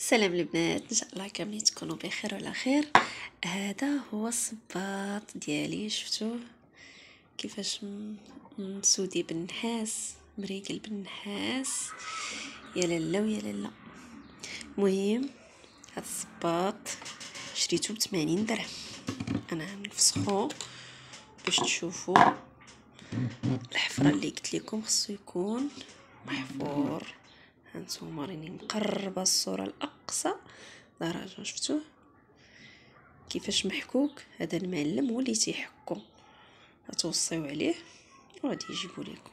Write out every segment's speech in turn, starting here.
سلام البنات، ان شاء الله كاملين تكونوا بخير وعلى خير. هذا هو الصباط ديالي، شفتوه كيفاش مسودي بالنحاس، مريقل بالنحاس. يا لالا ويا لالا. المهم هذا الصباط شريته ب80 درهم. انا نفسخو باش تشوفوا الحفره اللي قلت لكم خصو يكون محفور. هانتوما راني مقربه الصوره لاقصى درجه. شفتوه كيفاش محكوك؟ هذا المعلم هو اللي تيحكو، غتوصيو عليه وغادي يجيبوا لكم.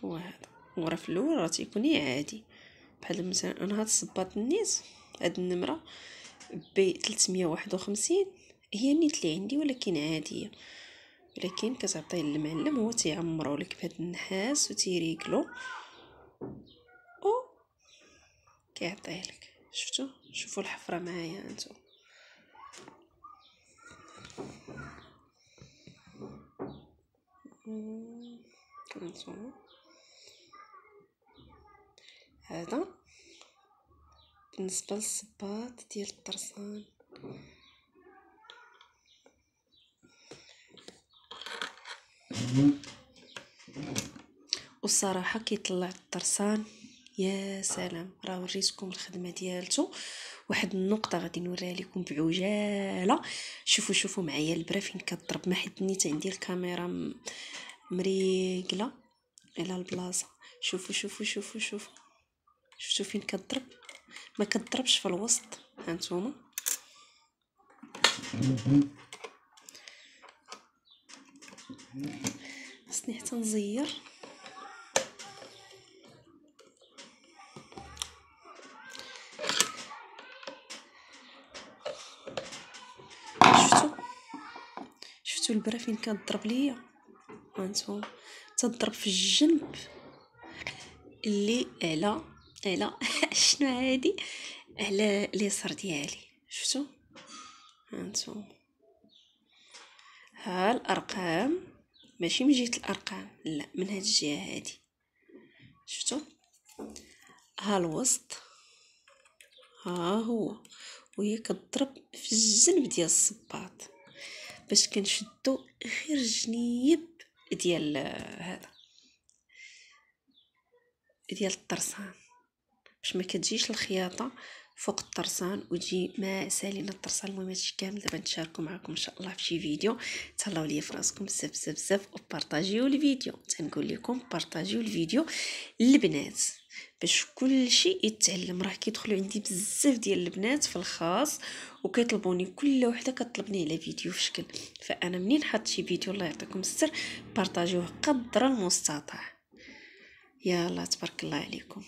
هو هذا، وراه في الاول راه تيكون عادي بحال مثلا انا هاد الصباط النيت، هاد النمره ب 351 هي النيت اللي عندي، ولكن عاديه، ولكن كتعطيه للمعلم هو تيعمرو لك بهاد النحاس وتيريكلو او كيعطيه لك. شوفوا الحفره معايا انتم. هذا بالنسبه للصباط ديال الطرسان. والصراحه كيطلع الطرسان يا سلام. راه وريتكم الخدمه ديالته. واحد النقطه غادي نوريها لكم بعجاله. شوفوا معايا البرا فين كضرب، ما حيت نيت عندي الكاميرا مريقله على البلاصه. شوفوا شفتوا فين كضرب؟ ما كضربش في الوسط. هانتوما خصني حتى نزير. شفتوا البرا فين كضرب ليا؟ هانتوما تضرب في الجنب اللي على شنو هادي، على اليسار ديالي. شفتوا؟ هانتوما ها الارقام، ماشي من جهه الارقام، لا، من هاد الجهه هادي. شفتوا؟ ها الوسط، ها هو، وهي كضرب في الجنب ديال الصباط باش كنشدو غير الجنيب ديال هذا ديال الطرسان، باش ما كتجيش الخياطه فوق الطرسان وتجي ما سالينا الطرسان. المهم هادشي كامل دابا نشاركو معكم ان شاء الله في شي فيديو. تهلاو ليا في راسكم بزاف بزاف بزاف، وبارطاجيو الفيديو. تنقول لكم بارطاجيو الفيديو للبنات باش كل شيء يتعلم. راه كيدخلوا عندي بزاف ديال البنات في الخاص وكيطلبوني، كل وحده كطلبني على فيديو في شكل، فانا منين حط شي فيديو الله يعطيكم السر بارطاجيوه قدر المستطاع. يلا تبارك الله عليكم.